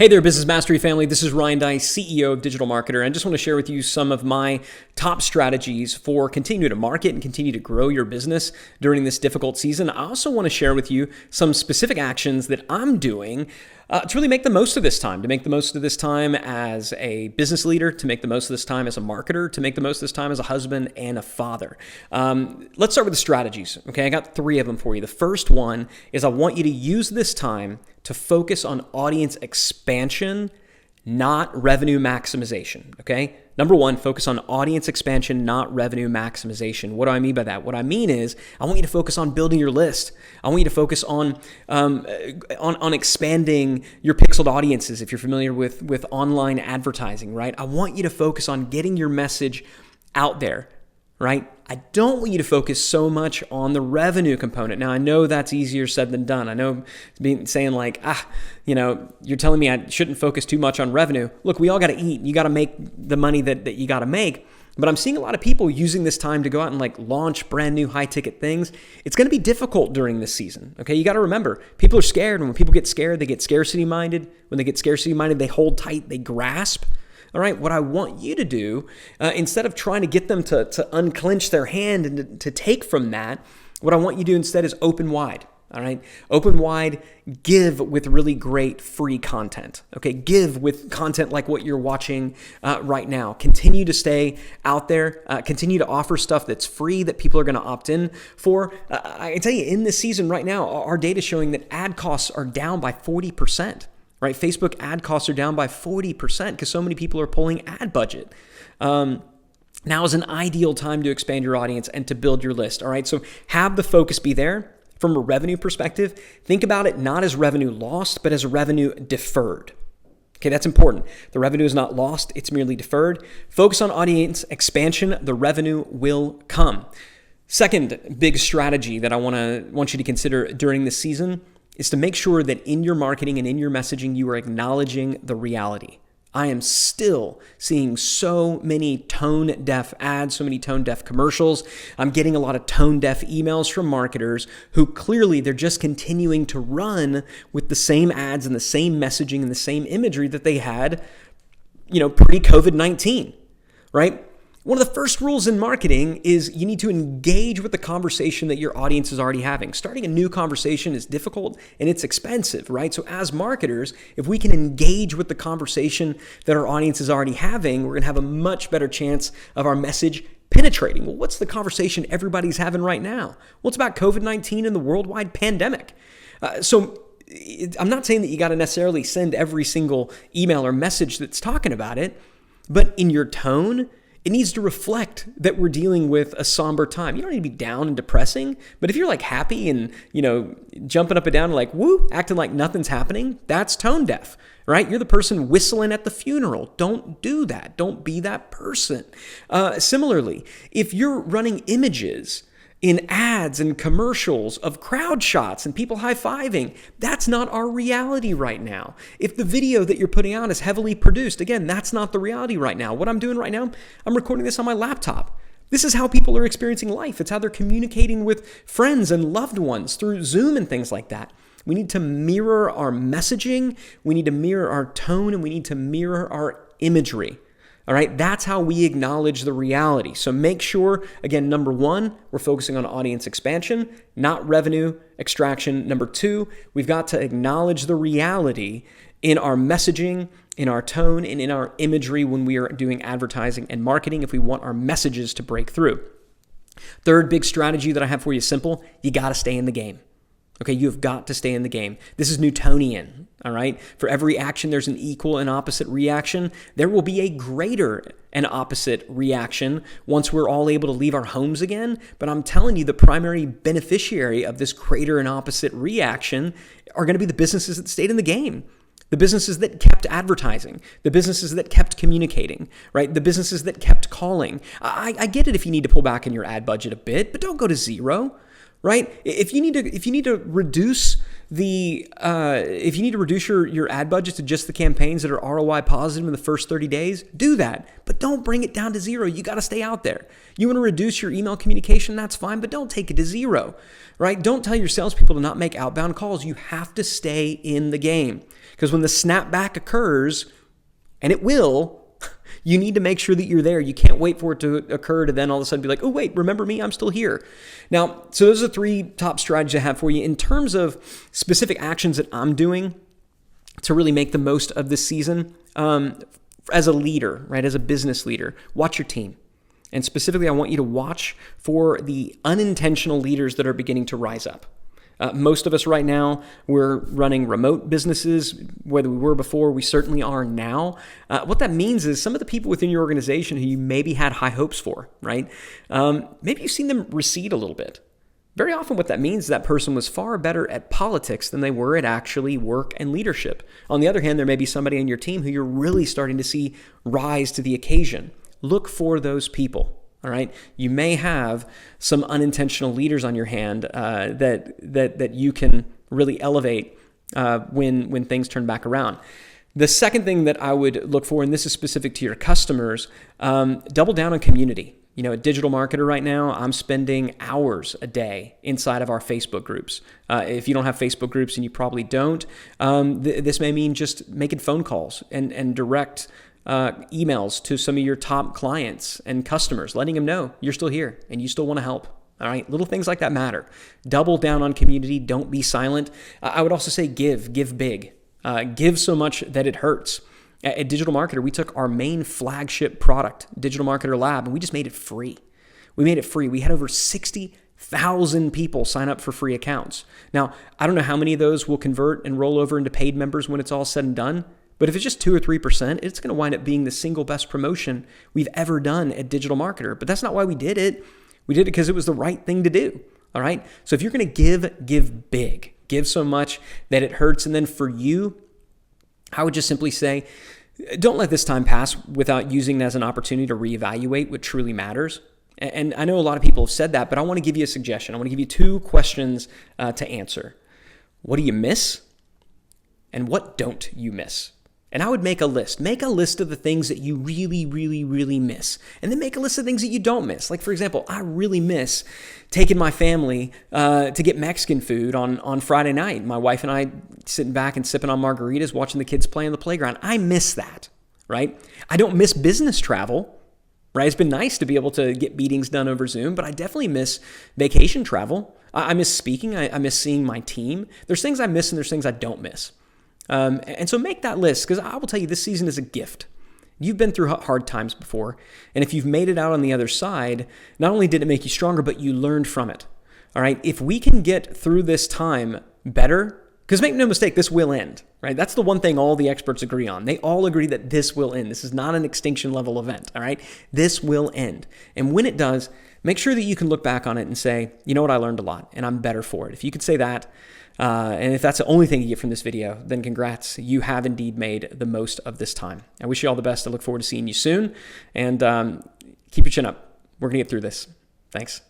Hey there, Business Mastery family. This is Ryan Deiss, CEO of Digital Marketer. And I just want to share with you some of my top strategies for continuing to market and continue to grow your business during this difficult season. I also want to share with you some specific actions that I'm doing to really make the most of this time, to make the most of this time as a business leader, to make the most of this time as a marketer, to make the most of this time as a husband and a father. Let's start with the strategies. Okay, I got 3 of them for you. The first one is I want you to use this time to focus on audience expansion, not revenue maximization, okay? Number 1, focus on audience expansion, not revenue maximization. What do I mean by that? What I mean is I want you to focus on building your list. I want you to focus on expanding your pixeled audiences if you're familiar with online advertising, right? I want you to focus on getting your message out there, right? I don't want you to focus so much on the revenue component. Now, I know that's easier said than done. I know saying like, you're telling me I shouldn't focus too much on revenue. Look, we all got to eat. You got to make the money that you got to make. But I'm seeing a lot of people using this time to go out and like launch brand new high ticket things. It's going to be difficult during this season. Okay. You got to remember, people are scared. And when people get scared, they get scarcity minded. When they get scarcity minded, they hold tight, they grasp. All right, what I want you to do, instead of trying to get them to unclench their hand and to take from that, what I want you to do instead is open wide. All right, open wide, give with really great free content. Okay, give with content like what you're watching right now. Continue to stay out there. Continue to offer stuff that's free that people are going to opt in for. I can tell you, in this season right now, our data is showing that ad costs are down by 40%. Right, Facebook ad costs are down by 40% because so many people are pulling ad budget. Now is an ideal time to expand your audience and to build your list. All right, so have the focus be there from a revenue perspective. Think about it not as revenue lost, but as revenue deferred. Okay, that's important. The revenue is not lost, it's merely deferred. Focus on audience expansion, the revenue will come. Second big strategy that I want you to consider during this season is to make sure that in your marketing and in your messaging, you are acknowledging the reality. I am still seeing so many tone-deaf ads, so many tone-deaf commercials. I'm getting a lot of tone-deaf emails from marketers who clearly they're just continuing to run with the same ads and the same messaging and the same imagery that they had, pre-COVID-19, right? One of the first rules in marketing is you need to engage with the conversation that your audience is already having. Starting a new conversation is difficult and it's expensive, right? So as marketers, if we can engage with the conversation that our audience is already having, we're going to have a much better chance of our message penetrating. Well, what's the conversation everybody's having right now? Well, it's about COVID-19 and the worldwide pandemic. So I'm not saying that you got to necessarily send every single email or message that's talking about it, but in your tone, it needs to reflect that we're dealing with a somber time. You don't need to be down and depressing, but if you're like happy and, jumping up and down like, woo, acting like nothing's happening, that's tone deaf, right? You're the person whistling at the funeral. Don't do that. Don't be that person. Similarly, if you're running images in ads and commercials of crowd shots and people high-fiving, that's not our reality right now. If the video that you're putting out is heavily produced, again, that's not the reality right now. What I'm doing right now, I'm recording this on my laptop. This is how people are experiencing life. It's how they're communicating with friends and loved ones through Zoom and things like that. We need to mirror our messaging, we need to mirror our tone, and we need to mirror our imagery. All right, that's how we acknowledge the reality. So make sure, again, number 1, we're focusing on audience expansion, not revenue extraction. Number 2, we've got to acknowledge the reality in our messaging, in our tone, and in our imagery when we are doing advertising and marketing if we want our messages to break through. Third big strategy that I have for you is simple. You got to stay in the game. Okay, you've got to stay in the game. This is Newtonian, all right? For every action, there's an equal and opposite reaction. There will be a greater and opposite reaction once we're all able to leave our homes again. But I'm telling you, the primary beneficiary of this greater and opposite reaction are going to be the businesses that stayed in the game. The businesses that kept advertising, the businesses that kept communicating, right? The businesses that kept calling. I get it if you need to pull back in your ad budget a bit, but don't go to zero. right? If you need to reduce your ad budget to just the campaigns that are ROI positive in the first 30 days, do that. But don't bring it down to zero. You got to stay out there. You want to reduce your email communication, that's fine, but don't take it to zero, right? Don't tell your salespeople to not make outbound calls. You have to stay in the game, because when the snapback occurs, and it will, you need to make sure that you're there. You can't wait for it to occur to then all of a sudden be like, oh, wait, remember me? I'm still here. Now, so those are 3 top strategies I have for you. In terms of specific actions that I'm doing to really make the most of this season, as a leader, right, as a business leader, watch your team. And specifically, I want you to watch for the unintentional leaders that are beginning to rise up. Most of us right now, we're running remote businesses. Whether we were before, we certainly are now. What that means is some of the people within your organization who you maybe had high hopes for, right? Maybe you've seen them recede a little bit. Very often what that means is that person was far better at politics than they were at actually work and leadership. On the other hand, there may be somebody on your team who you're really starting to see rise to the occasion. Look for those people. All right, you may have some unintentional leaders on your hand that you can really elevate when things turn back around. The second thing that I would look for, and this is specific to your customers, double down on community. You know, a digital marketer right now, I'm spending hours a day inside of our Facebook groups. If you don't have Facebook groups, and you probably don't, this may mean just making phone calls and direct emails to some of your top clients and customers, letting them know you're still here and you still want to help. All right, little things like that matter. Double down on community. Don't be silent. I would also say give big. Give so much that it hurts. At Digital Marketer, we took our main flagship product, Digital Marketer Lab, and we just made it free. We made it free. We had over 60,000 people sign up for free accounts. Now, I don't know how many of those will convert and roll over into paid members when it's all said and done. But if it's just 2 or 3%, it's going to wind up being the single best promotion we've ever done at Digital Marketer. But that's not why we did it. We did it because it was the right thing to do. All right. So if you're going to give big, give so much that it hurts. And then for you, I would just simply say, don't let this time pass without using it as an opportunity to reevaluate what truly matters. And I know a lot of people have said that, but I want to give you a suggestion. I want to give you 2 questions to answer. What do you miss? And what don't you miss? And I would make a list. Make a list of the things that you really, really, really miss. And then make a list of things that you don't miss. Like, for example, I really miss taking my family to get Mexican food on Friday night. My wife and I sitting back and sipping on margaritas, watching the kids play on the playground. I miss that, right? I don't miss business travel, right? It's been nice to be able to get meetings done over Zoom, but I definitely miss vacation travel. I miss speaking. I miss seeing my team. There's things I miss and there's things I don't miss. And so make that list, because I will tell you, this season is a gift. You've been through hard times before, and if you've made it out on the other side, not only did it make you stronger, but you learned from it. All right, if we can get through this time better, because make no mistake, this will end, right? That's the one thing all the experts agree on. They all agree that this will end. This is not an extinction level event, all right? This will end. And when it does, make sure that you can look back on it and say, you know what, I learned a lot, and I'm better for it. If you could say that, and if that's the only thing you get from this video, then congrats. You have indeed made the most of this time. I wish you all the best. I look forward to seeing you soon. And keep your chin up. We're going to get through this. Thanks.